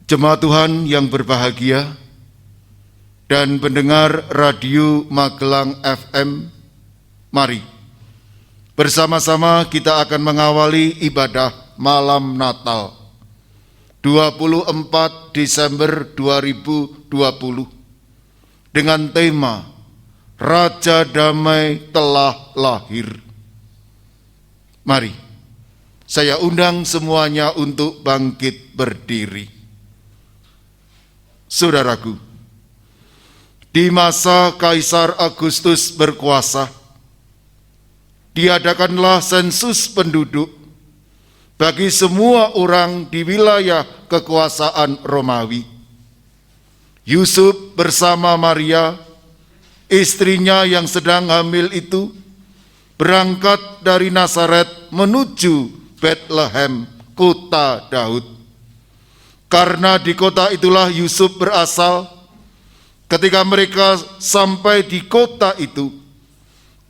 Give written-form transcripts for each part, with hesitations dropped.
Jemaat Tuhan yang berbahagia dan pendengar Radio Magelang FM, mari bersama-sama kita akan mengawali ibadah malam Natal 24 Desember 2020 dengan tema Raja Damai telah lahir. Mari, saya undang semuanya untuk bangkit berdiri. Saudaraku, di masa Kaisar Agustus berkuasa, diadakanlah sensus penduduk bagi semua orang di wilayah kekuasaan Romawi. Yusuf bersama Maria, istrinya yang sedang hamil itu, berangkat dari Nazaret menuju Bethlehem, kota Daud. Karena di kota itulah Yusuf berasal. Ketika mereka sampai di kota itu,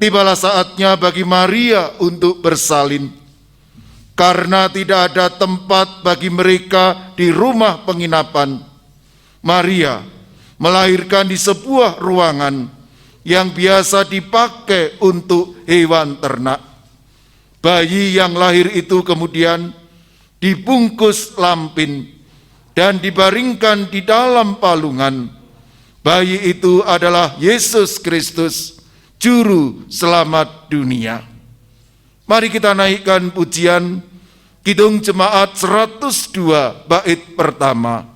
tibalah saatnya bagi Maria untuk bersalin. Karena tidak ada tempat bagi mereka di rumah penginapan, Maria melahirkan di sebuah ruangan yang biasa dipakai untuk hewan ternak. Bayi yang lahir itu kemudian dibungkus lampin dan dibaringkan di dalam palungan. Bayi itu adalah Yesus Kristus, Juru Selamat dunia. Mari kita naikkan pujian Kidung Jemaat 102 bait pertama,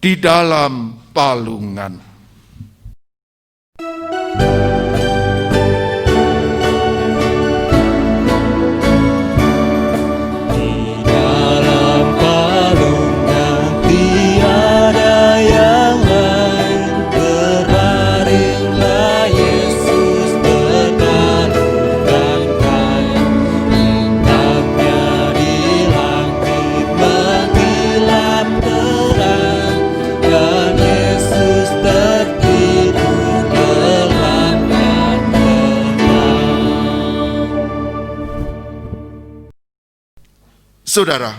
Di Dalam Palungan. Saudara,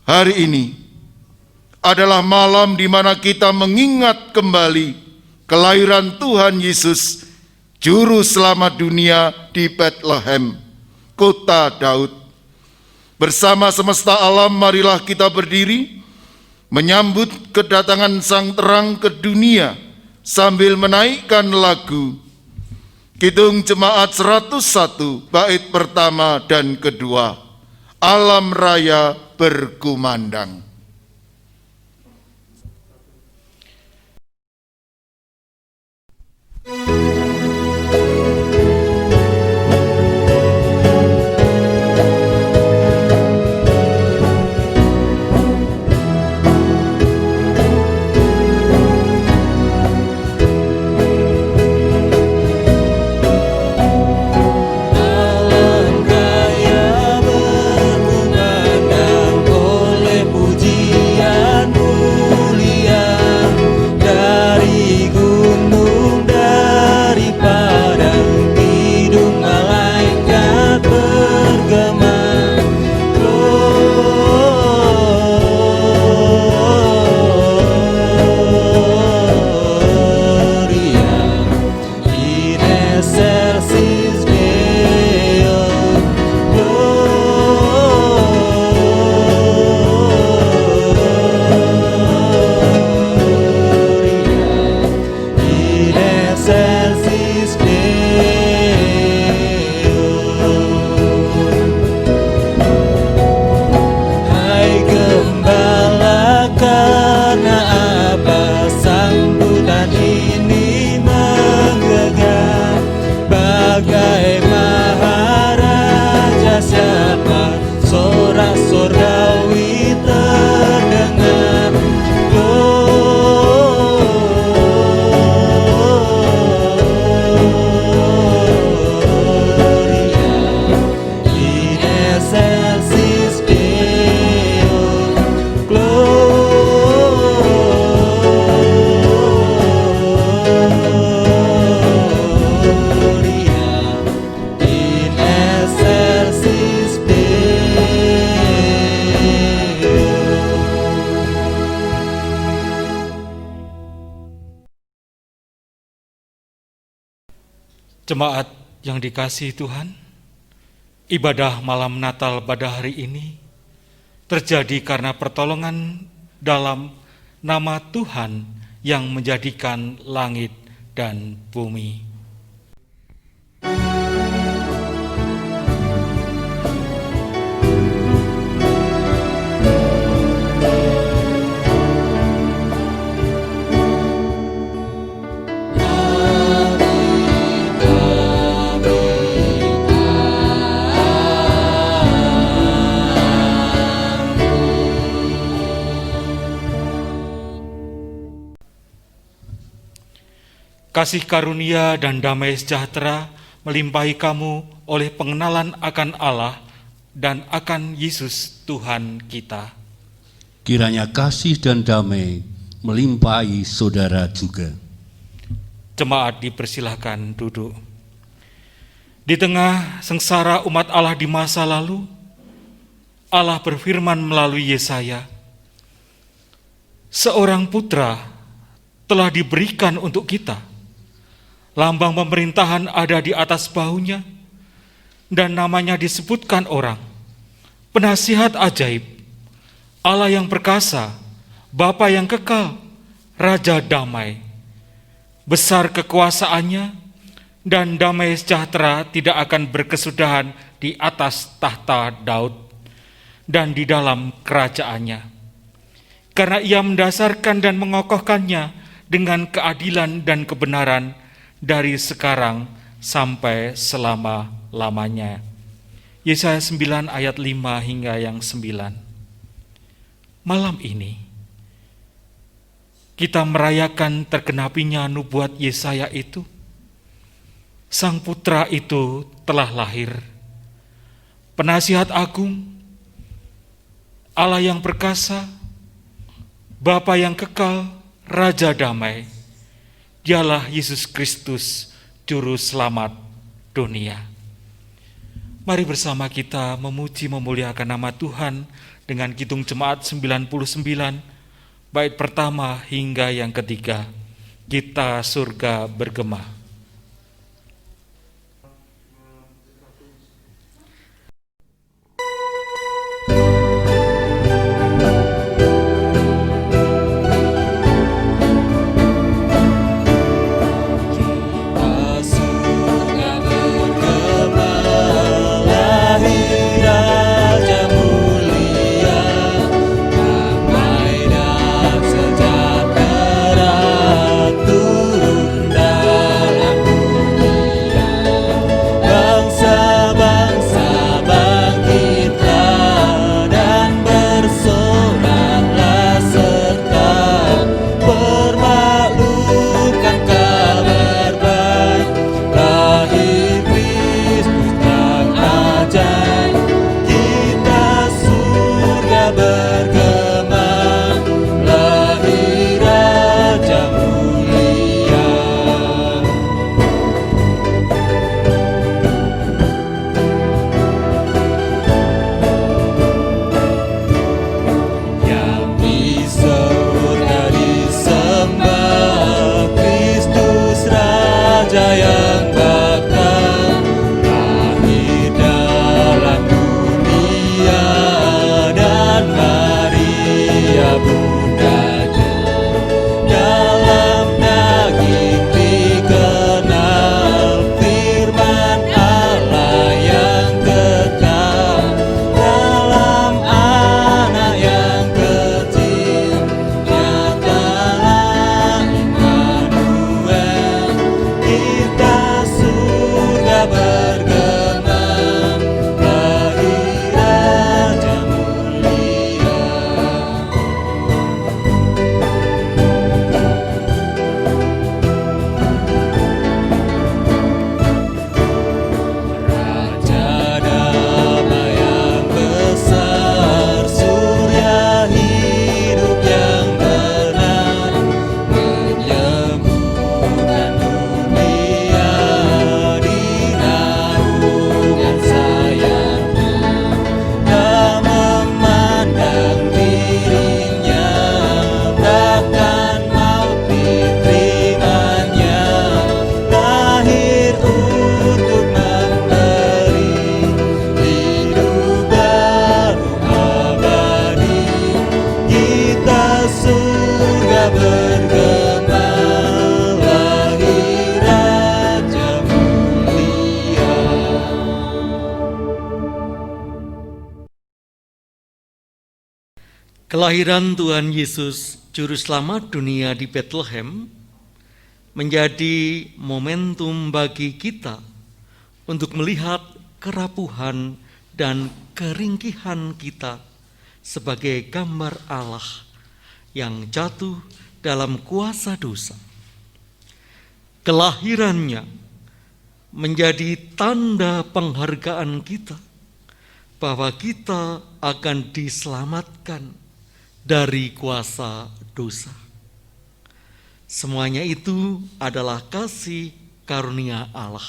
hari ini adalah malam di mana kita mengingat kembali kelahiran Tuhan Yesus, Juru Selamat dunia di Bethlehem, kota Daud. Bersama semesta alam, marilah kita berdiri menyambut kedatangan Sang Terang ke dunia sambil menaikkan lagu Kidung Jemaat 101 bait pertama dan kedua, Alam Raya Berkumandang. Puji Jemaat yang dikasihi Tuhan, ibadah malam Natal pada hari ini terjadi karena pertolongan dalam nama Tuhan yang menjadikan langit dan bumi. Kasih karunia dan damai sejahtera melimpahi kamu oleh pengenalan akan Allah dan akan Yesus Tuhan kita. Kiranya kasih dan damai melimpahi saudara juga. Jemaat dipersilahkan duduk. Di tengah sengsara umat Allah di masa lalu, Allah berfirman melalui Yesaya, "Seorang putra telah diberikan untuk kita. Lambang pemerintahan ada di atas bahunya, dan namanya disebutkan orang, Penasihat Ajaib, Allah yang perkasa, Bapa yang kekal, Raja damai. Besar kekuasaannya, dan damai sejahtera tidak akan berkesudahan di atas tahta Daud dan di dalam kerajaannya. Karena ia mendasarkan dan mengokohkannya dengan keadilan dan kebenaran dari sekarang sampai selama-lamanya." Yesaya 9 ayat 5 hingga yang 9. Malam ini kita merayakan tergenapinya nubuat Yesaya itu. Sang putra itu telah lahir, Penasihat Agung, Allah yang perkasa, Bapa yang kekal, Raja damai. Dialah Yesus Kristus, Juru Selamat dunia. Mari bersama kita memuji memuliakan nama Tuhan dengan kidung jemaat 99, bait pertama hingga yang ketiga. Kita surga bergema. Sejahtera turun dan Kelahiran Tuhan Yesus, Juru Selamat dunia di Bethlehem, menjadi momentum bagi kita untuk melihat kerapuhan dan keringkihan kita sebagai gambar Allah yang jatuh dalam kuasa dosa. Kelahirannya menjadi tanda penghargaan kita bahwa kita akan diselamatkan dari kuasa dosa. Semuanya itu adalah kasih karunia Allah.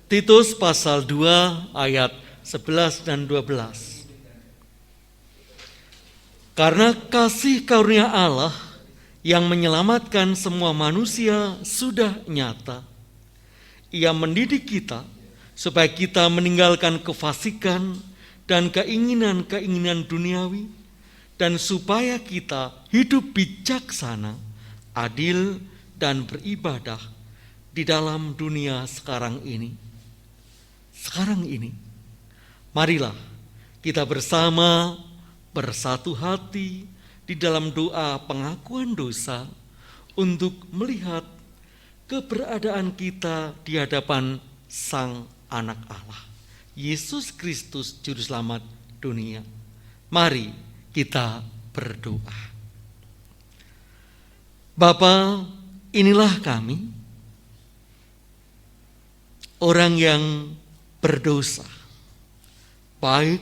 Titus pasal 2 ayat 11 dan 12. Karena kasih karunia Allah yang menyelamatkan semua manusia sudah nyata. Ia mendidik kita supaya kita meninggalkan kefasikan dan keinginan-keinginan duniawi, dan supaya kita hidup bijaksana, adil, dan beribadah di dalam dunia sekarang ini. Sekarang ini, marilah kita bersama bersatu hati di dalam doa pengakuan dosa untuk melihat keberadaan kita di hadapan Sang Anak Allah, Yesus Kristus Juru Selamat dunia. Mari kita berdoa. Bapa, inilah kami, orang yang berdosa, baik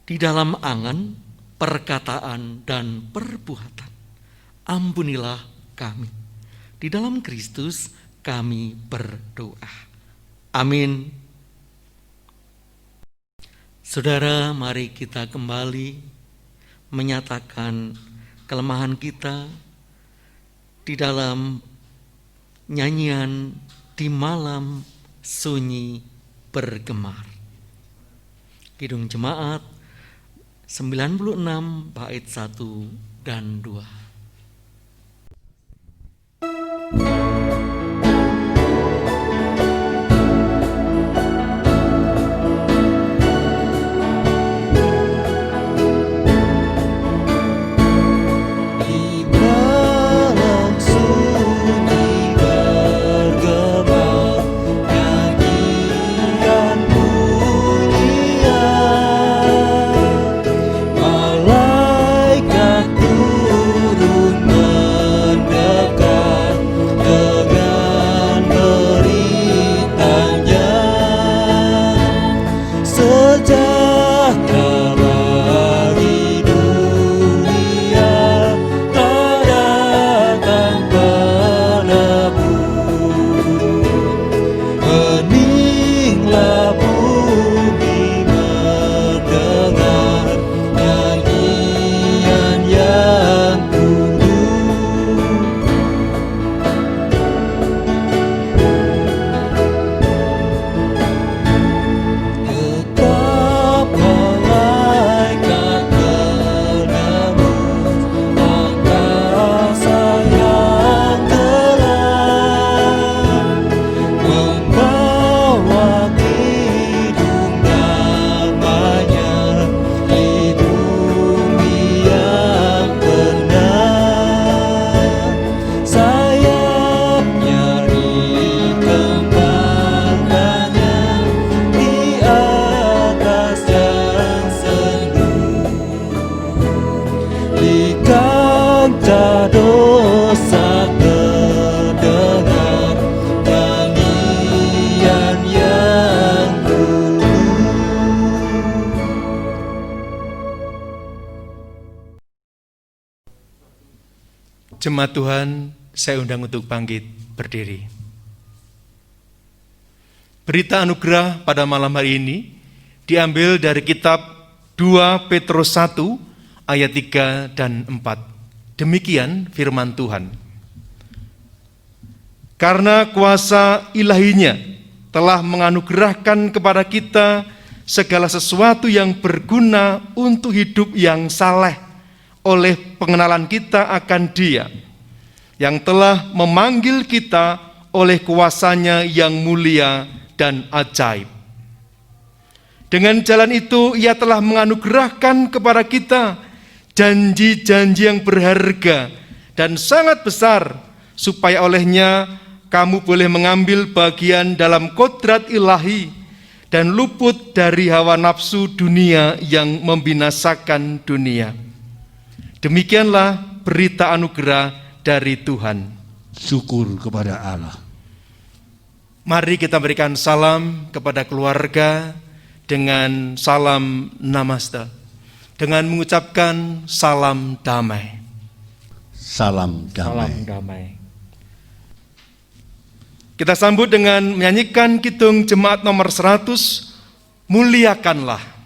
di dalam angan, perkataan, dan perbuatan. Ampunilah kami. Di dalam Kristus kami berdoa. Amin. Saudara, mari kita kembali menyatakan kelemahan kita di dalam nyanyian Di Malam Sunyi Bergemar. Kidung Jemaat 96 bait 1 dan 2. Jemaat Tuhan, saya undang untuk bangkit berdiri. Berita anugerah pada malam hari ini diambil dari kitab 2 Petrus 1 ayat 3 dan 4. Demikian firman Tuhan. Karena kuasa ilahinya telah menganugerahkan kepada kita segala sesuatu yang berguna untuk hidup yang saleh oleh pengenalan kita akan Dia yang telah memanggil kita oleh kuasanya yang mulia dan ajaib. Dengan jalan itu Ia telah menganugerahkan kepada kita janji-janji yang berharga dan sangat besar, supaya olehnya kamu boleh mengambil bagian dalam kodrat ilahi dan luput dari hawa nafsu dunia yang membinasakan dunia. Demikianlah berita anugerah dari Tuhan. Syukur kepada Allah. Mari kita berikan salam kepada keluarga dengan salam namaste, dengan mengucapkan salam damai. Salam damai. Salam damai. Kita sambut dengan menyanyikan kidung jemaat nomor 100, Muliakanlah.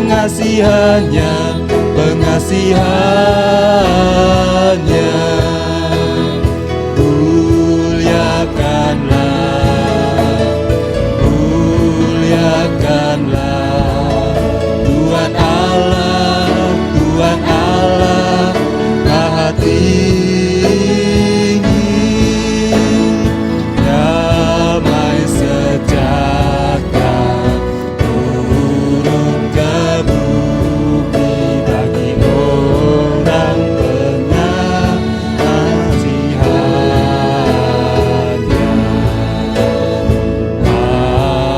Pengasihannya, muliakanlah Tuhan Allah Maha tinggi, damai sejahtera turun ke bumi bagi orang pengasihannya.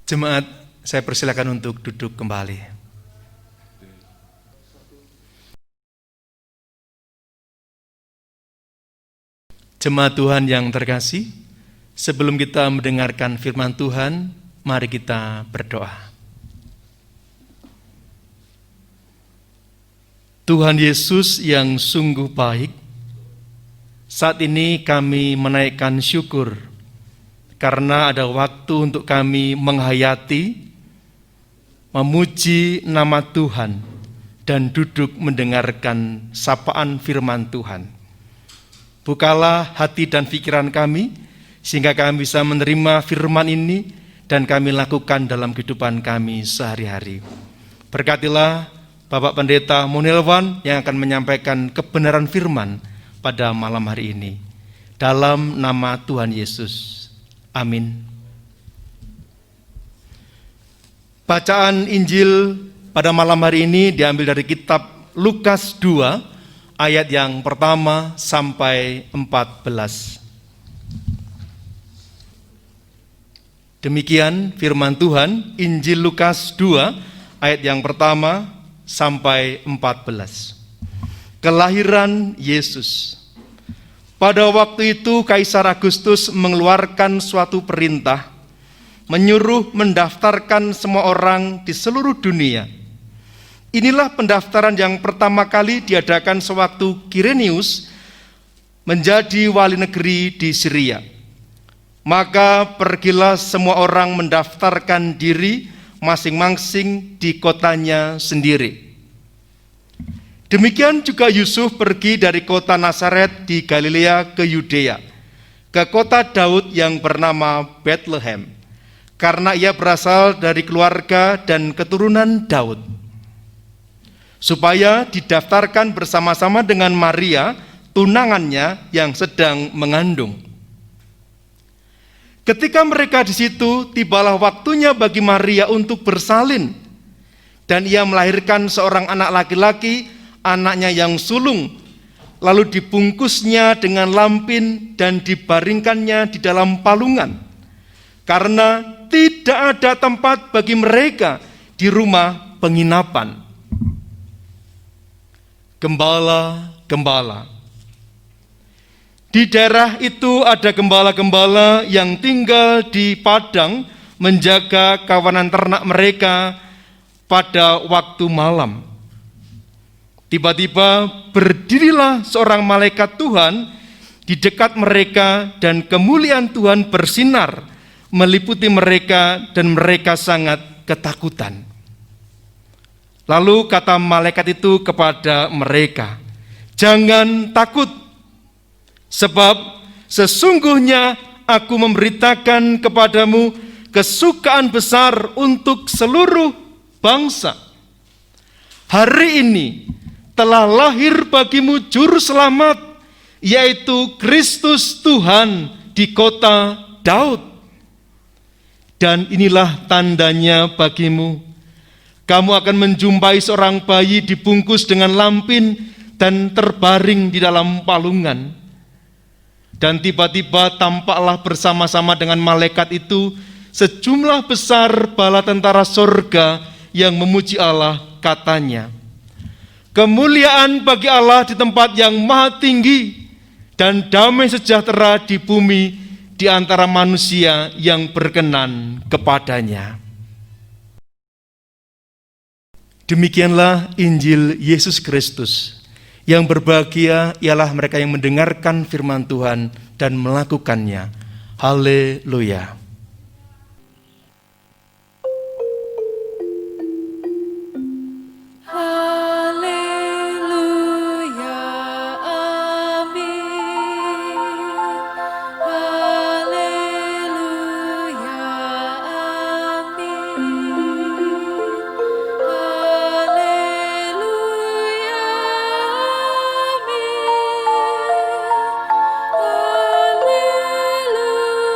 Jemaat, saya persilakan untuk duduk kembali. Jemaat Tuhan yang terkasih, sebelum kita mendengarkan firman Tuhan, mari kita berdoa. Tuhan Yesus yang sungguh baik, saat ini kami menaikkan syukur karena ada waktu untuk kami menghayati, memuji nama Tuhan, dan duduk mendengarkan sapaan firman Tuhan. Bukalah hati dan pikiran kami, sehingga kami bisa menerima firman ini dan kami lakukan dalam kehidupan kami sehari-hari. Berkatilah Bapak Pendeta Monelwan yang akan menyampaikan kebenaran firman pada malam hari ini. Dalam nama Tuhan Yesus. Amin. Bacaan Injil pada malam hari ini diambil dari kitab Lukas 2, ayat yang pertama sampai 14. Demikian firman Tuhan, Injil Lukas 2, ayat yang pertama sampai 14. Kelahiran Yesus. Pada waktu itu Kaisar Agustus mengeluarkan suatu perintah, menyuruh mendaftarkan semua orang di seluruh dunia. Inilah pendaftaran yang pertama kali diadakan sewaktu Kirenius menjadi wali negeri di Syria. Maka pergilah semua orang mendaftarkan diri masing-masing di kotanya sendiri. Demikian juga Yusuf pergi dari kota Nazaret di Galilea ke Yudea, ke kota Daud yang bernama Bethlehem, karena ia berasal dari keluarga dan keturunan Daud, supaya didaftarkan bersama-sama dengan Maria, tunangannya yang sedang mengandung. Ketika mereka di situ, tibalah waktunya bagi Maria untuk bersalin, dan ia melahirkan seorang anak laki-laki, anaknya yang sulung, lalu dibungkusnya dengan lampin dan dibaringkannya di dalam palungan, karena tidak ada tempat bagi mereka di rumah penginapan. Gembala-gembala. Di daerah itu ada gembala-gembala yang tinggal di padang menjaga kawanan ternak mereka pada waktu malam. Tiba-tiba berdirilah seorang malaikat Tuhan di dekat mereka, dan kemuliaan Tuhan bersinar meliputi mereka, dan mereka sangat ketakutan. Lalu kata malaikat itu kepada mereka, "Jangan takut, sebab sesungguhnya aku memberitakan kepadamu kesukaan besar untuk seluruh bangsa. Hari ini telah lahir bagimu juru selamat, yaitu Kristus Tuhan di kota Daud. Dan inilah tandanya bagimu, kamu akan menjumpai seorang bayi dibungkus dengan lampin dan terbaring di dalam palungan." Dan tiba-tiba tampaklah bersama-sama dengan malaikat itu sejumlah besar bala tentara sorga yang memuji Allah, katanya, "Kemuliaan bagi Allah di tempat yang maha tinggi, dan damai sejahtera di bumi di antara manusia yang berkenan kepadanya." Demikianlah Injil Yesus Kristus. Yang berbahagia ialah mereka yang mendengarkan firman Tuhan dan melakukannya. Haleluya. Haleluya, amin. Haleluya, amin. Haleluya,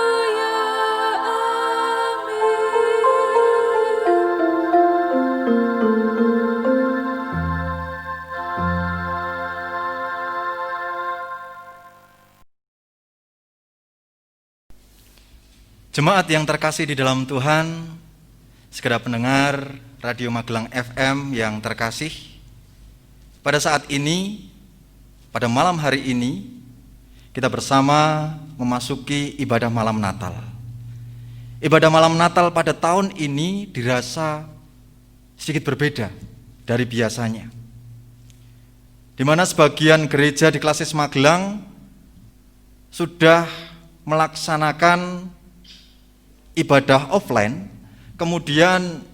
Jemaat yang terkasih di dalam Tuhan, segenap pendengar Radio Magelang FM yang terkasih, pada saat ini, pada malam hari ini, kita bersama memasuki ibadah malam Natal. Ibadah malam Natal pada tahun ini dirasa sedikit berbeda dari biasanya, di mana sebagian gereja di Klasis Magelang sudah melaksanakan ibadah offline, kemudian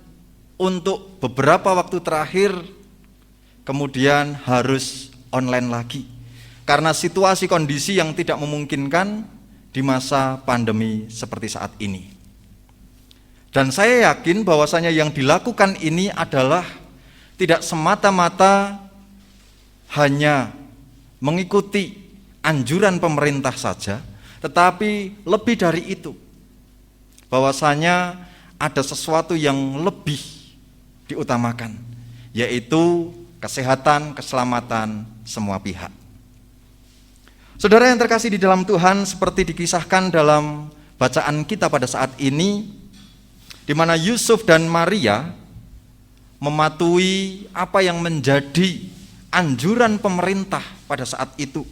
untuk beberapa waktu terakhir kemudian harus online lagi karena situasi kondisi yang tidak memungkinkan di masa pandemi seperti saat ini. Dan saya yakin bahwasanya yang dilakukan ini adalah tidak semata-mata hanya mengikuti anjuran pemerintah saja, tetapi lebih dari itu, bahwasanya ada sesuatu yang lebih diutamakan, yaitu kesehatan, keselamatan semua pihak. Saudara yang terkasih di dalam Tuhan, seperti dikisahkan dalam bacaan kita pada saat ini, di mana Yusuf dan Maria mematuhi apa yang menjadi anjuran pemerintah pada saat itu.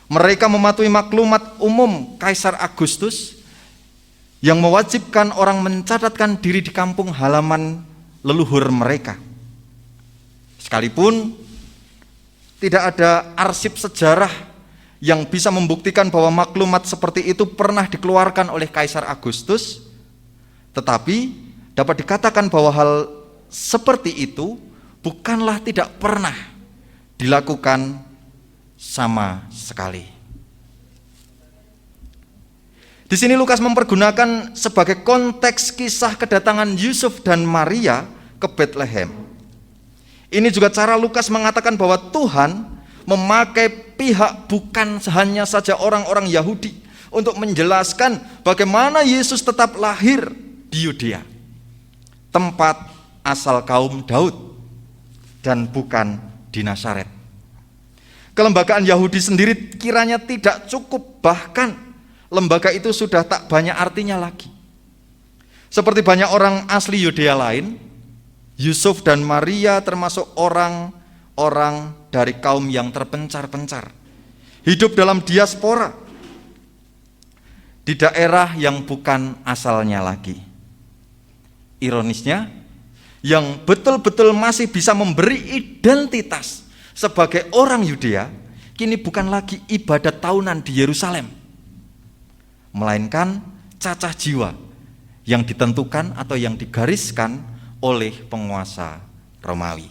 Mereka mematuhi maklumat umum Kaisar Agustus yang mewajibkan orang mencatatkan diri di kampung halaman leluhur mereka. Sekalipun tidak ada arsip sejarah yang bisa membuktikan bahwa maklumat seperti itu pernah dikeluarkan oleh Kaisar Agustus, tetapi dapat dikatakan bahwa hal seperti itu bukanlah tidak pernah dilakukan sama sekali. Di sini Lukas mempergunakan sebagai konteks kisah kedatangan Yusuf dan Maria ke Bethlehem. Ini juga cara Lukas mengatakan bahwa Tuhan memakai pihak bukan hanya saja orang-orang Yahudi untuk menjelaskan bagaimana Yesus tetap lahir di Yudea, tempat asal kaum Daud, dan bukan di Nazaret. Kelembagaan Yahudi sendiri kiranya tidak cukup, bahkan lembaga itu sudah tak banyak artinya lagi. Seperti banyak orang asli Yudea lain, Yusuf dan Maria termasuk orang-orang dari kaum yang terpencar-pencar, hidup dalam diaspora, di daerah yang bukan asalnya lagi. Ironisnya, yang betul-betul masih bisa memberi identitas sebagai orang Yudea, kini bukan lagi ibadat tahunan di Yerusalem, melainkan cacah jiwa yang ditentukan atau yang digariskan oleh penguasa Romawi.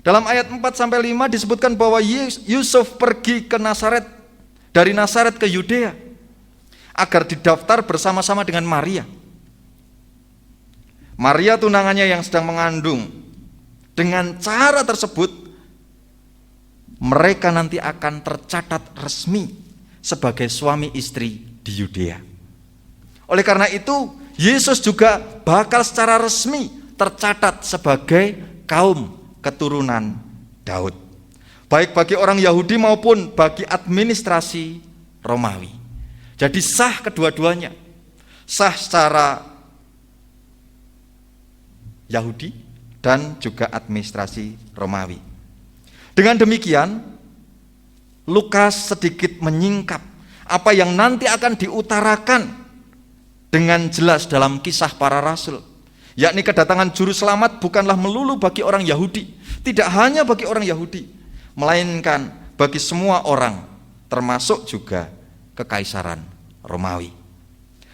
Dalam ayat 4-5 disebutkan bahwa Yusuf pergi ke Nazaret, dari Nazaret ke Yudea, agar didaftar bersama-sama dengan Maria. Maria tunangannya yang sedang mengandung. Dengan cara tersebut, mereka nanti akan tercatat resmi sebagai suami istri di Yudea. Oleh karena itu, Yesus juga bakal secara resmi tercatat sebagai kaum keturunan Daud, baik bagi orang Yahudi maupun bagi administrasi Romawi. Jadi sah kedua-duanya, sah secara Yahudi dan juga administrasi Romawi. Dengan demikian, Lukas sedikit menyingkap apa yang nanti akan diutarakan dengan jelas dalam kisah para rasul, yakni kedatangan juru selamat bukanlah melulu bagi orang Yahudi, tidak hanya bagi orang Yahudi, melainkan bagi semua orang, termasuk juga kekaisaran Romawi,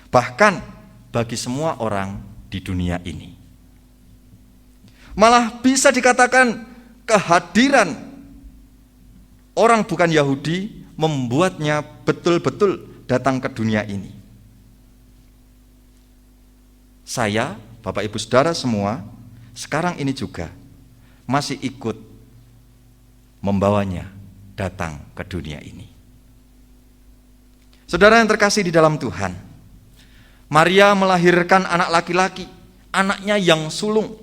bahkan bagi semua orang di dunia ini. Malah bisa dikatakan kehadiran orang bukan Yahudi membuatnya betul-betul datang ke dunia ini. Saya, Bapak Ibu Saudara semua, sekarang ini juga masih ikut membawanya datang ke dunia ini. Saudara yang terkasih di dalam Tuhan, Maria melahirkan anak laki-laki, anaknya yang sulung.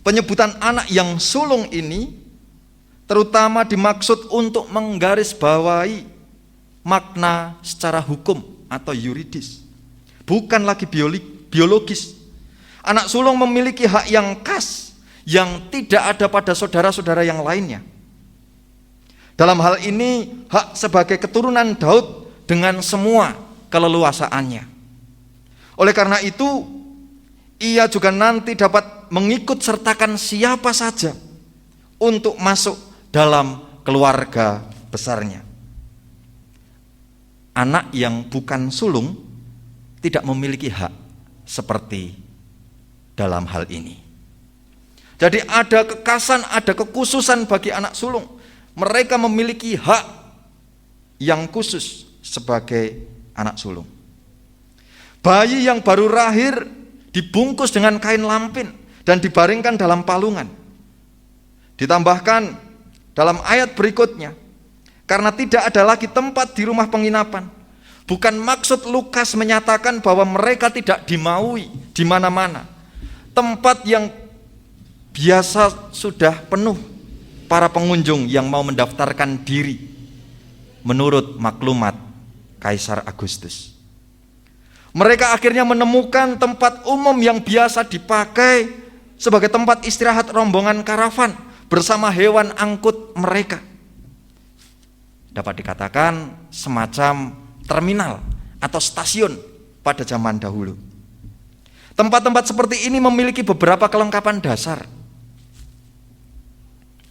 Penyebutan anak yang sulung ini terutama dimaksud untuk menggarisbawahi makna secara hukum atau yuridis, bukan lagi biologis. Anak sulung memiliki hak yang khas yang tidak ada pada saudara-saudara yang lainnya. Dalam hal ini, hak sebagai keturunan Daud dengan semua keleluasaannya. Oleh karena itu, ia juga nanti dapat mengikut sertakan siapa saja untuk masuk dalam keluarga besarnya. Anak yang bukan sulung tidak memiliki hak seperti dalam hal ini. Jadi ada kekhasan, ada kekhususan bagi anak sulung. Mereka memiliki hak yang khusus sebagai anak sulung. Bayi yang baru lahir dibungkus dengan kain lampin dan dibaringkan dalam palungan. Ditambahkan dalam ayat berikutnya, karena tidak ada lagi tempat di rumah penginapan. Bukan maksud Lukas menyatakan bahwa mereka tidak dimaui di mana-mana. Tempat yang biasa sudah penuh para pengunjung yang mau mendaftarkan diri menurut maklumat Kaisar Agustus. Mereka akhirnya menemukan tempat umum yang biasa dipakai sebagai tempat istirahat rombongan karavan bersama hewan angkut mereka. Dapat dikatakan semacam terminal atau stasiun pada zaman dahulu. Tempat-tempat seperti ini memiliki beberapa kelengkapan dasar.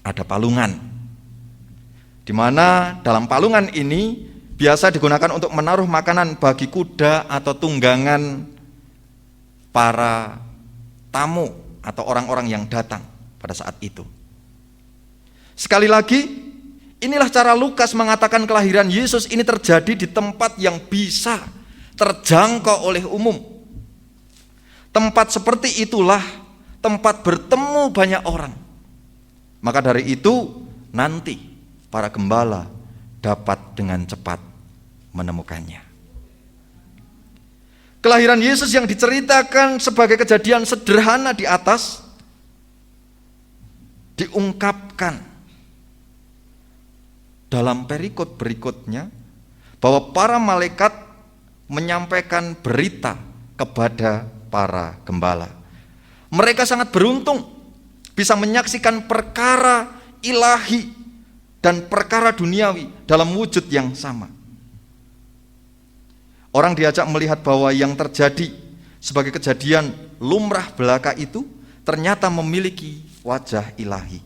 Ada palungan, di mana dalam palungan ini biasa digunakan untuk menaruh makanan bagi kuda atau tunggangan para tamu atau orang-orang yang datang pada saat itu. Sekali lagi, inilah cara Lukas mengatakan kelahiran Yesus ini terjadi di tempat yang bisa terjangkau oleh umum. Tempat seperti itulah tempat bertemu banyak orang. Maka dari itu nanti para gembala dapat dengan cepat menemukannya. Kelahiran Yesus yang diceritakan sebagai kejadian sederhana di atas diungkapkan dalam perikop berikutnya bahwa para malaikat menyampaikan berita kepada para gembala. Mereka sangat beruntung bisa menyaksikan perkara ilahi dan perkara duniawi dalam wujud yang sama. Orang diajak melihat bahwa yang terjadi sebagai kejadian lumrah belaka itu ternyata memiliki wajah ilahi.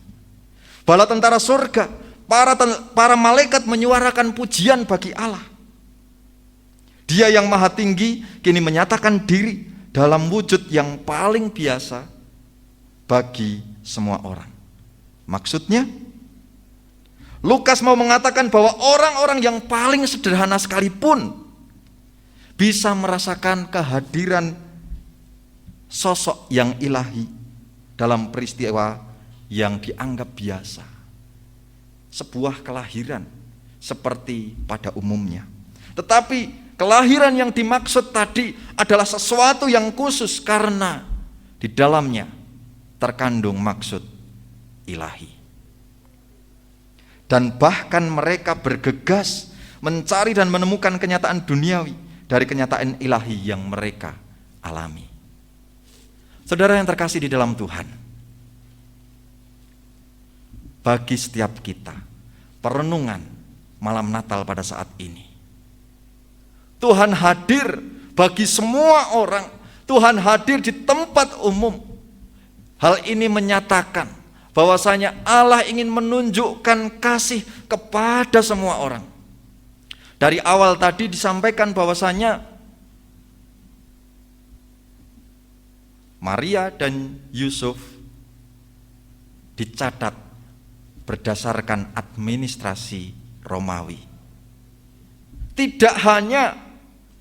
Bala tentara surga, para malaikat menyuarakan pujian bagi Allah. Dia yang maha tinggi kini menyatakan diri dalam wujud yang paling biasa bagi semua orang. Maksudnya, Lukas mau mengatakan bahwa orang-orang yang paling sederhana sekalipun bisa merasakan kehadiran sosok yang ilahi dalam peristiwa yang dianggap biasa. Sebuah kelahiran seperti pada umumnya. Tetapi kelahiran yang dimaksud tadi adalah sesuatu yang khusus karena di dalamnya terkandung maksud ilahi. Dan bahkan mereka bergegas mencari dan menemukan kenyataan duniawi dari kenyataan ilahi yang mereka alami. Saudara yang terkasih di dalam Tuhan, bagi setiap kita, perenungan malam Natal pada saat ini, Tuhan hadir bagi semua orang. Tuhan hadir di tempat umum. Hal ini menyatakan bahwasanya Allah ingin menunjukkan kasih kepada semua orang. Dari awal tadi disampaikan bahwasanya Maria dan Yusuf dicatat berdasarkan administrasi Romawi. Tidak hanya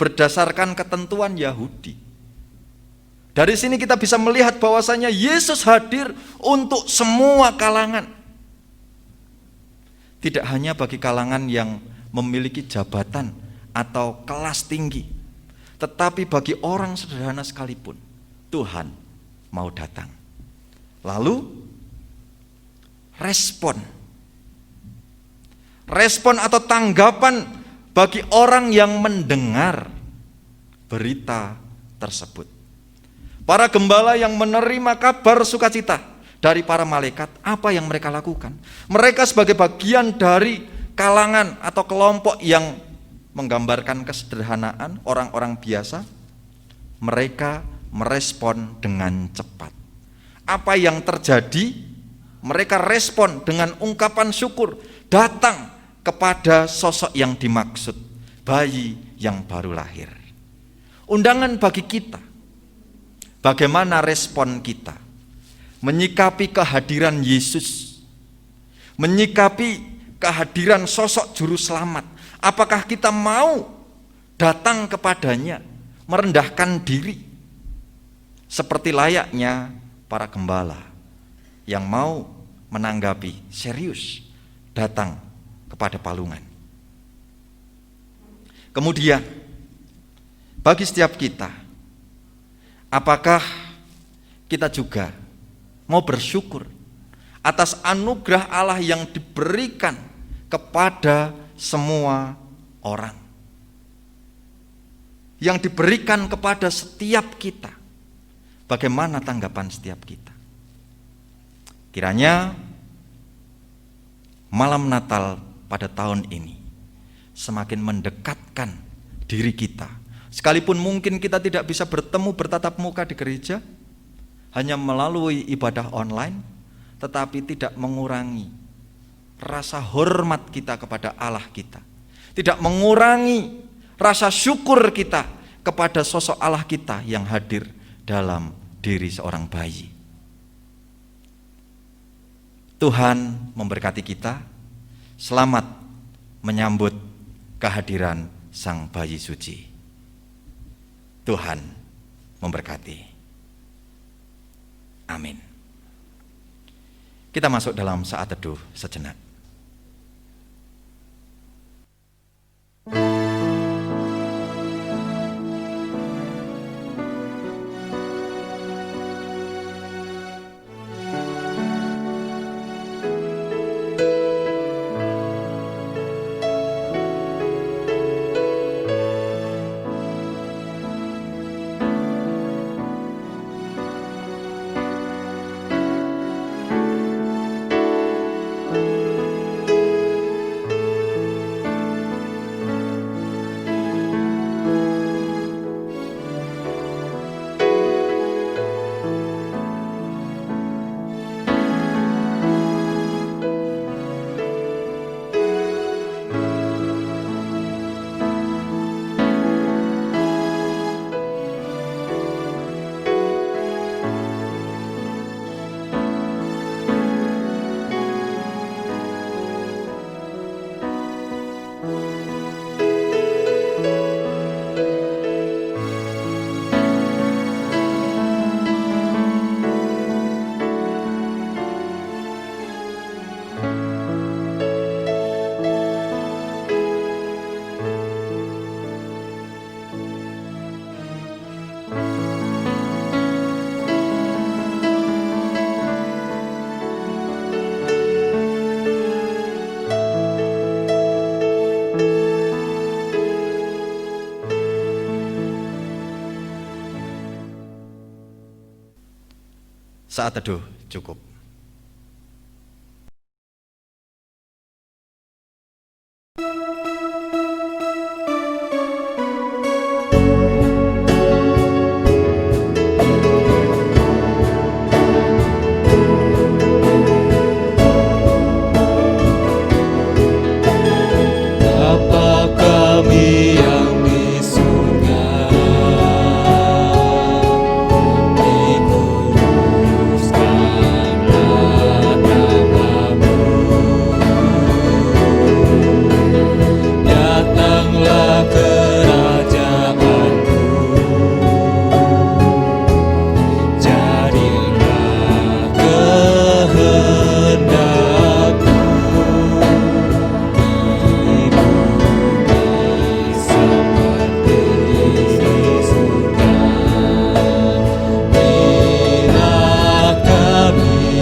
berdasarkan ketentuan Yahudi. Dari sini kita bisa melihat bahwasanya Yesus hadir untuk semua kalangan. Tidak hanya bagi kalangan yang memiliki jabatan atau kelas tinggi, tetapi bagi orang sederhana sekalipun Tuhan mau datang. Lalu respon atau tanggapan bagi orang yang mendengar berita tersebut. Para gembala yang menerima kabar sukacita dari para malaikat, apa yang mereka lakukan? Mereka sebagai bagian dari kalangan atau kelompok yang menggambarkan kesederhanaan orang-orang biasa, mereka merespon dengan cepat. Apa yang terjadi? Mereka respon dengan ungkapan syukur, datang kepada sosok yang dimaksud, bayi yang baru lahir. Undangan bagi kita, bagaimana respon kita menyikapi kehadiran Yesus, menyikapi kehadiran sosok juru selamat. Apakah kita mau datang kepadanya, merendahkan diri seperti layaknya para gembala yang mau menanggapi serius datang kepada palungan. Kemudian bagi setiap kita, apakah kita juga mau bersyukur atas anugerah Allah yang diberikan kepada semua orang, yang diberikan kepada setiap kita? Bagaimana tanggapan setiap kita? Kiranya malam Natal pada tahun ini semakin mendekatkan diri kita, sekalipun mungkin kita tidak bisa bertemu bertatap muka di gereja, hanya melalui ibadah online, tetapi tidak mengurangi rasa hormat kita kepada Allah kita, tidak mengurangi rasa syukur kita kepada sosok Allah kita yang hadir dalam diri seorang bayi. Tuhan memberkati kita. Selamat menyambut kehadiran Sang Bayi Suci. Tuhan memberkati. Amin. Kita masuk dalam saat teduh sejenak. Saat teduh cukup. Bapa kami yang di surga, dikuduskanlah namamu, datanglah kerajaanmu, jadilah kehendakmu di bumi seperti di surga. Berilah kami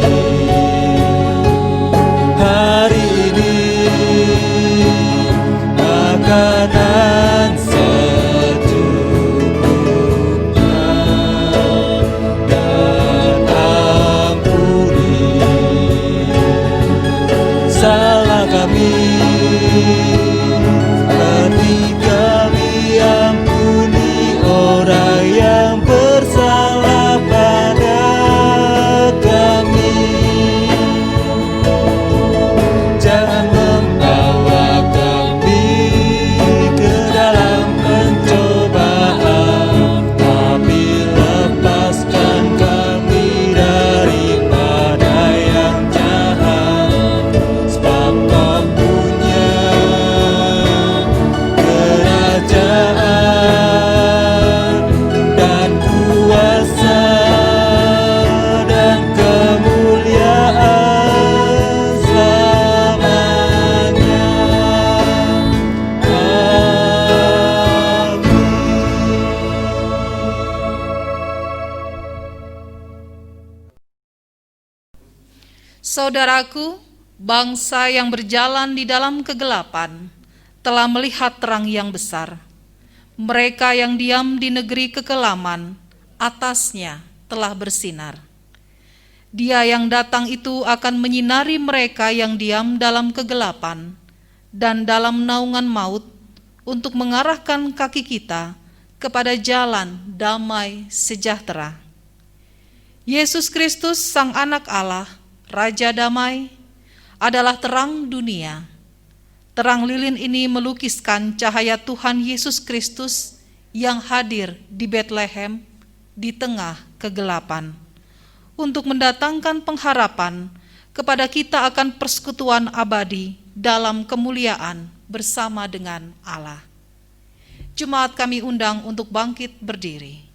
hari ini makanan secukupnya, dan ampuni salah kami seperti kami ampuni orang yang bersalah pada kami. Jangan membawa kami ke dalam pencobaan, tapi lepaskan kami daripada yang jahat. Sebab Kau punya kerajaan dan kuasa dan kemuliaan selamanya. Amin. Saudaraku, bangsa yang berjalan di dalam kegelapan telah melihat terang yang besar. Mereka yang diam di negeri kekelaman, atasnya telah bersinar. Dia yang datang itu akan menyinari mereka yang diam dalam kegelapan dan dalam naungan maut, untuk mengarahkan kaki kita kepada jalan damai sejahtera. Yesus Kristus, Sang Anak Allah, Raja Damai, adalah terang dunia. Terang lilin ini melukiskan cahaya Tuhan Yesus Kristus yang hadir di Betlehem di tengah kegelapan, untuk mendatangkan pengharapan kepada kita akan persekutuan abadi dalam kemuliaan bersama dengan Allah. Jemaat kami undang untuk bangkit berdiri.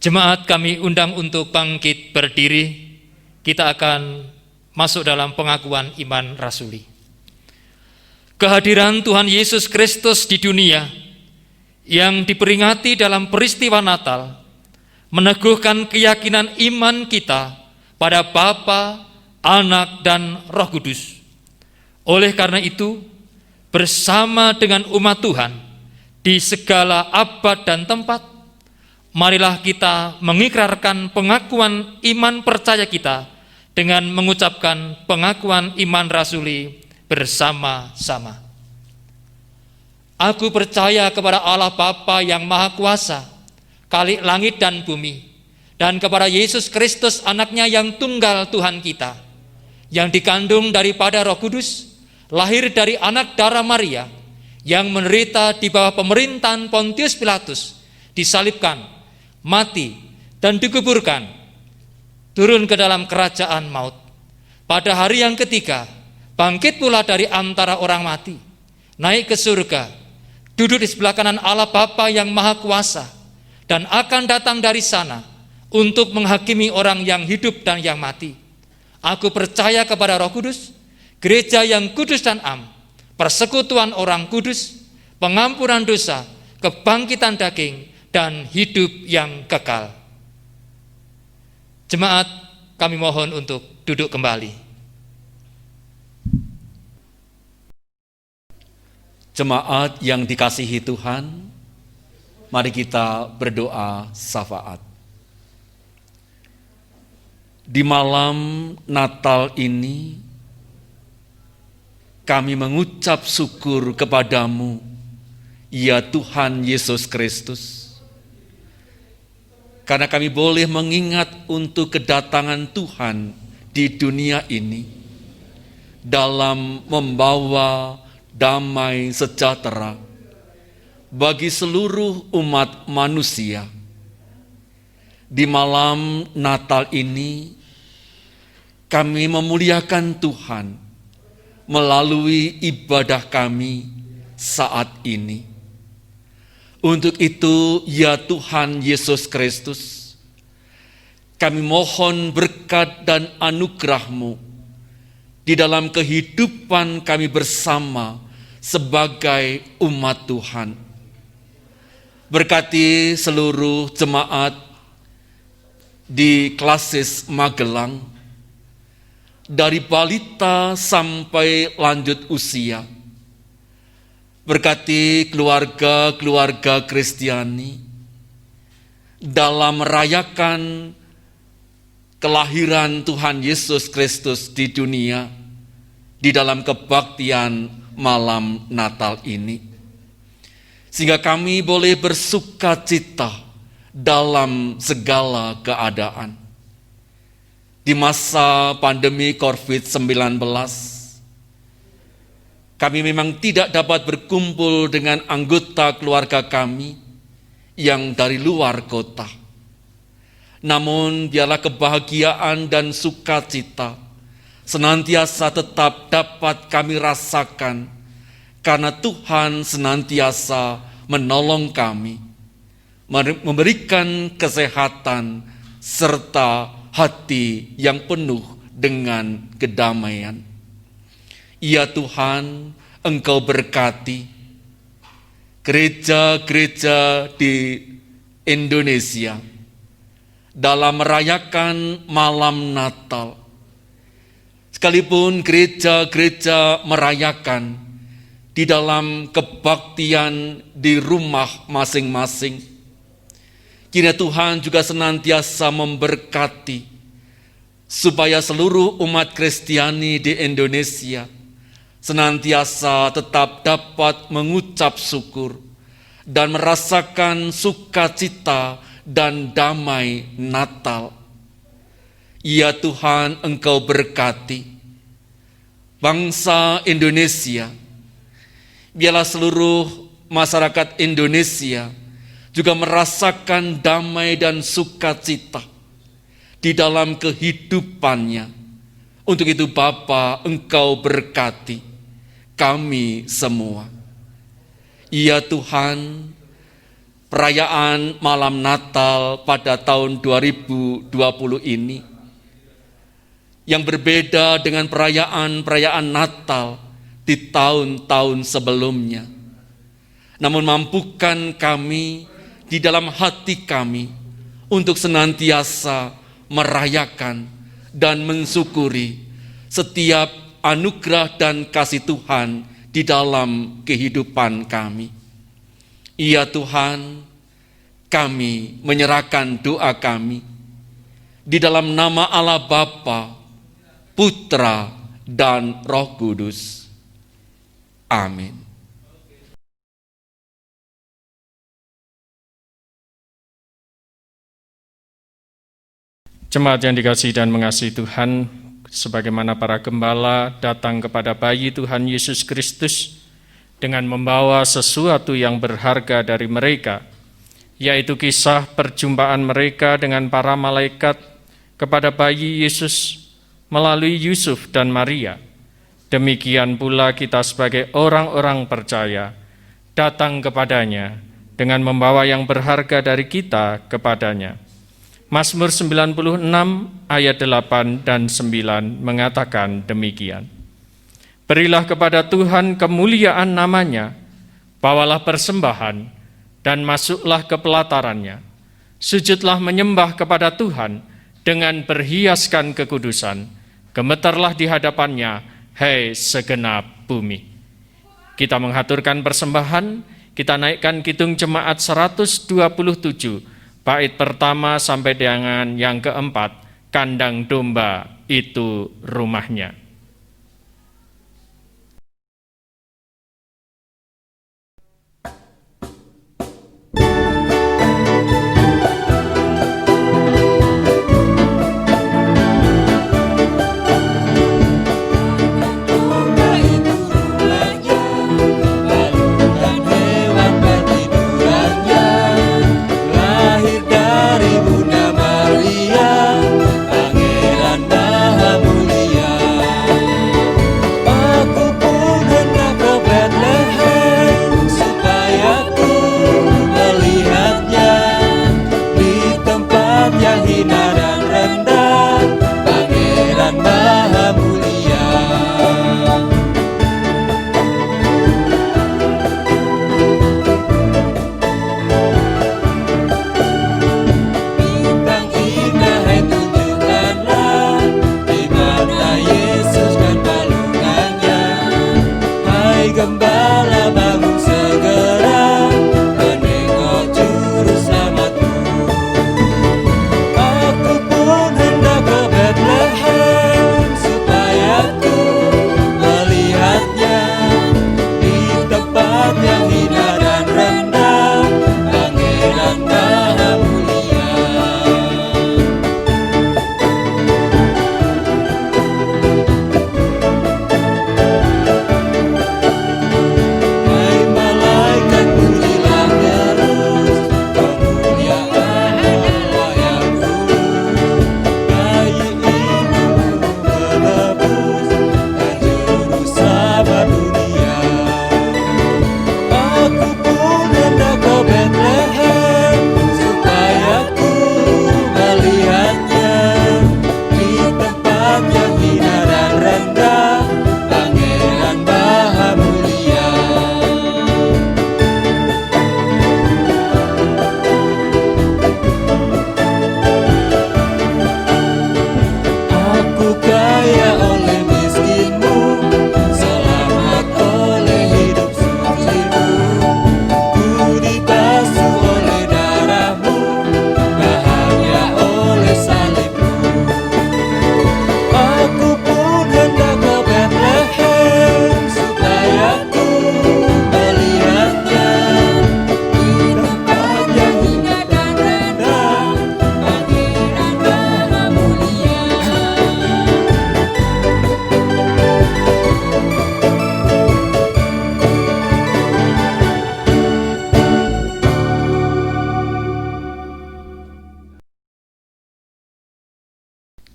Jemaat kami undang untuk bangkit berdiri. Kita akan masuk dalam pengakuan iman rasuli. Kehadiran Tuhan Yesus Kristus di dunia yang diperingati dalam peristiwa Natal meneguhkan keyakinan iman kita pada Bapa, Anak, dan Roh Kudus. Oleh karena itu, bersama dengan umat Tuhan di segala abad dan tempat, marilah kita mengikrarkan pengakuan iman percaya kita dengan mengucapkan pengakuan iman rasuli bersama-sama. Aku percaya kepada Allah Bapa yang Maha Kuasa, Khalik langit dan bumi, dan kepada Yesus Kristus anaknya yang tunggal Tuhan kita, yang dikandung daripada Roh Kudus, lahir dari anak darah Maria, yang menderita di bawah pemerintahan Pontius Pilatus, disalibkan, mati, dan dikuburkan, turun ke dalam kerajaan maut. Pada hari yang ketiga, bangkit pula dari antara orang mati, naik ke surga, duduk di sebelah kanan Allah Bapa yang Maha Kuasa, dan akan datang dari sana untuk menghakimi orang yang hidup dan yang mati. Aku percaya kepada Roh Kudus, gereja yang kudus dan am, persekutuan orang kudus, pengampunan dosa, kebangkitan daging, dan hidup yang kekal. Jemaat, kami mohon untuk duduk kembali. Jemaat yang dikasihi Tuhan, mari kita berdoa syafaat. Di malam Natal ini, kami mengucap syukur kepadamu, ya Tuhan Yesus Kristus, karena kami boleh mengingat untuk kedatangan Tuhan di dunia ini dalam membawa damai sejahtera bagi seluruh umat manusia. Di malam Natal ini, kami memuliakan Tuhan melalui ibadah kami saat ini. Untuk itu, ya Tuhan Yesus Kristus, kami mohon berkat dan anugerah-Mu di dalam kehidupan kami bersama sebagai umat Tuhan. Berkati seluruh jemaat di Klasis Magelang, dari balita sampai lanjut usia. Berkati keluarga-keluarga Kristiani dalam merayakan kelahiran Tuhan Yesus Kristus di dunia di dalam kebaktian malam Natal ini. Sehingga kami boleh bersukacita dalam segala keadaan. Di masa pandemi COVID-19, kami memang tidak dapat berkumpul dengan anggota keluarga kami yang dari luar kota. Namun biarlah kebahagiaan dan sukacita senantiasa tetap dapat kami rasakan, karena Tuhan senantiasa menolong kami, memberikan kesehatan serta hati yang penuh dengan kedamaian. Ya Tuhan, Engkau berkati gereja-gereja di Indonesia dalam merayakan malam Natal. Sekalipun gereja-gereja merayakan di dalam kebaktian di rumah masing-masing, kiranya Tuhan juga senantiasa memberkati supaya seluruh umat Kristiani di Indonesia senantiasa tetap dapat mengucap syukur dan merasakan sukacita dan damai Natal. Ya Tuhan, Engkau berkati bangsa Indonesia. Biarlah seluruh masyarakat Indonesia juga merasakan damai dan sukacita di dalam kehidupannya. Untuk itu Bapa, Engkau berkati kami semua. Ya Tuhan, perayaan malam Natal pada tahun 2020 ini, yang berbeda dengan perayaan-perayaan Natal di tahun-tahun sebelumnya. Namun mampukan kami di dalam hati kami untuk senantiasa merayakan dan mensyukuri setiap anugerah dan kasih Tuhan di dalam kehidupan kami. Ya Tuhan, kami menyerahkan doa kami di dalam nama Allah Bapa, Putra, dan Roh Kudus. Amin. Jemaat yang dikasihi dan mengasihi Tuhan, sebagaimana para gembala datang kepada bayi Tuhan Yesus Kristus dengan membawa sesuatu yang berharga dari mereka, yaitu kisah perjumpaan mereka dengan para malaikat kepada bayi Yesus melalui Yusuf dan Maria. Demikian pula kita sebagai orang-orang percaya datang kepadanya dengan membawa yang berharga dari kita kepadanya. Mazmur 96 ayat 8 dan 9 mengatakan demikian. Berilah kepada Tuhan kemuliaan namanya, bawalah persembahan, dan masuklah ke pelatarannya. Sujudlah menyembah kepada Tuhan dengan berhiaskan kekudusan. Gemetarlah di hadapannya, hei segenap bumi. Kita menghaturkan persembahan, kita naikkan kidung jemaat 127, bait pertama sampai dengan yang keempat, kandang domba itu rumahnya.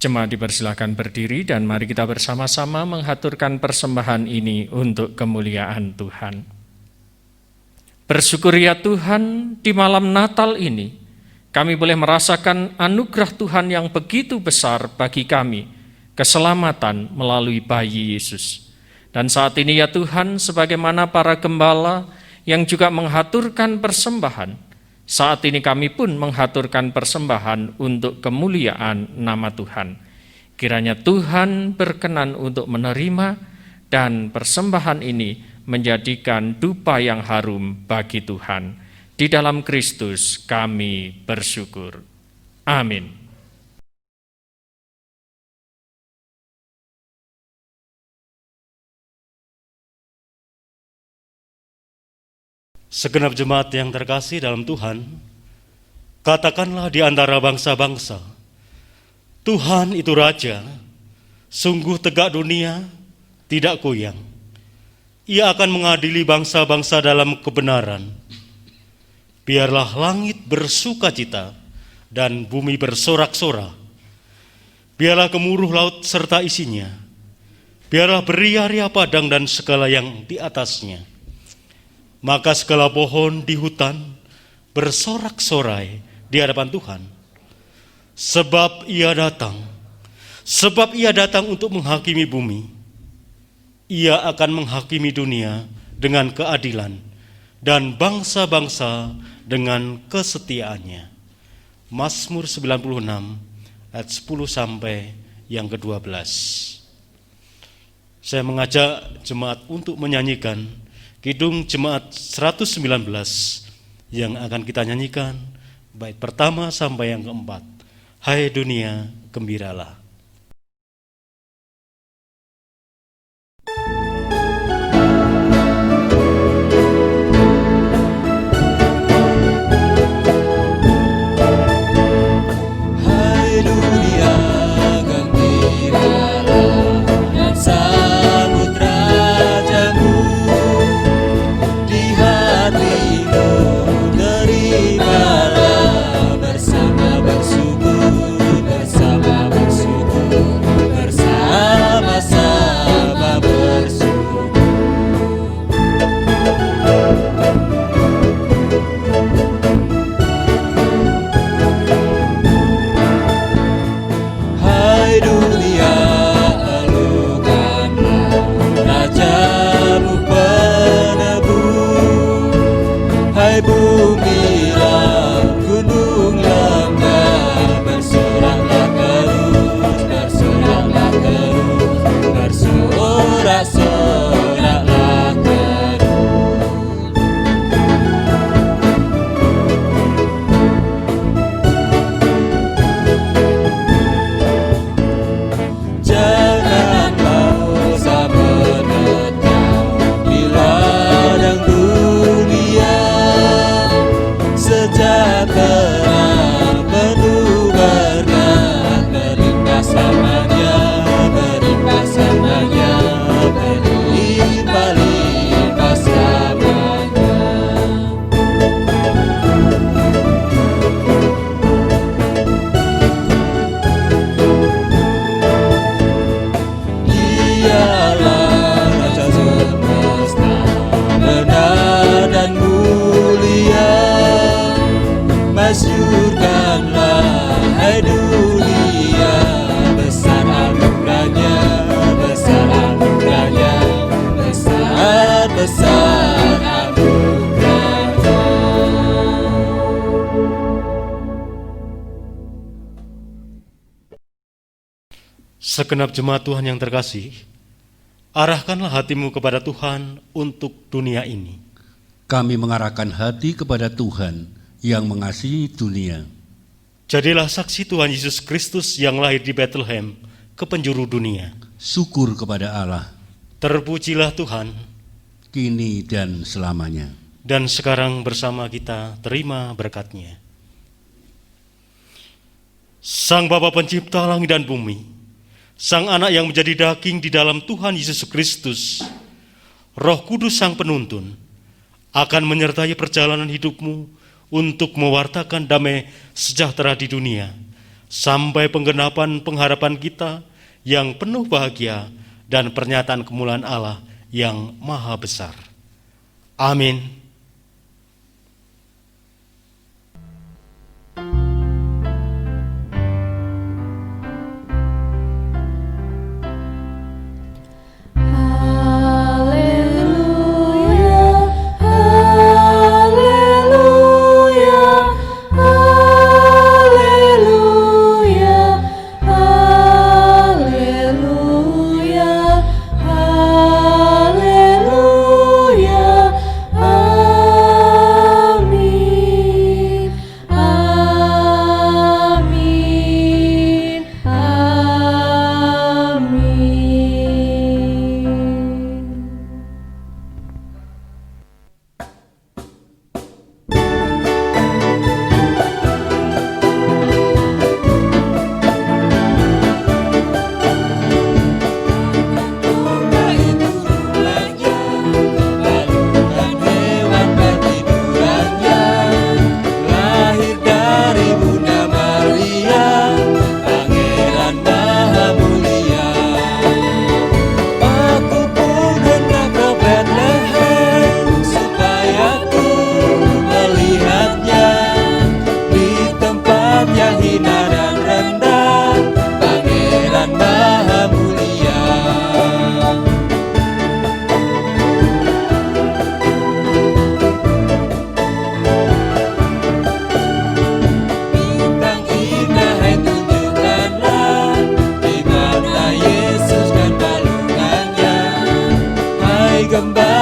Jemaat dipersilakan berdiri dan mari kita bersama-sama menghaturkan persembahan ini untuk kemuliaan Tuhan. Bersyukur ya Tuhan, di malam Natal ini kami boleh merasakan anugerah Tuhan yang begitu besar bagi kami, keselamatan melalui bayi Yesus. Dan saat ini ya Tuhan, sebagaimana para gembala yang juga menghaturkan persembahan, saat ini kami pun menghaturkan persembahan untuk kemuliaan nama Tuhan. Kiranya Tuhan berkenan untuk menerima dan persembahan ini menjadikan dupa yang harum bagi Tuhan. Di dalam Kristus kami bersyukur. Amin. Segenap jemaat yang terkasih dalam Tuhan, katakanlah di antara bangsa-bangsa, Tuhan itu Raja, sungguh tegak dunia, tidak goyang. Ia akan mengadili bangsa-bangsa dalam kebenaran. Biarlah langit bersukacita dan bumi bersorak-sorak. Biarlah gemuruh laut serta isinya. Biarlah beria-ria padang dan segala yang di atasnya. Maka segala pohon di hutan bersorak-sorai di hadapan Tuhan. Sebab ia datang untuk menghakimi bumi. Ia akan menghakimi dunia dengan keadilan dan bangsa-bangsa dengan kesetiaannya. Mazmur 96 ayat 10 sampai yang ke-12. Saya mengajak jemaat untuk menyanyikan Kidung Jemaat 119 yang akan kita nyanyikan bait pertama sampai yang keempat. Hai dunia, gembiralah. Segenap jemaat Tuhan yang terkasih, arahkanlah hatimu kepada Tuhan untuk dunia ini. Kami mengarahkan hati kepada Tuhan yang mengasihi dunia. Jadilah saksi Tuhan Yesus Kristus yang lahir di Bethlehem ke penjuru dunia. Syukur kepada Allah. Terpujilah Tuhan, kini dan selamanya. Dan sekarang bersama kita terima berkat-Nya. Sang Bapa Pencipta langit dan bumi, Sang Anak yang menjadi daging di dalam Tuhan Yesus Kristus, Roh Kudus Sang Penuntun, akan menyertai perjalanan hidupmu untuk mewartakan damai sejahtera di dunia, sampai penggenapan pengharapan kita yang penuh bahagia dan pernyataan kemuliaan Allah yang maha besar. Amin. gembala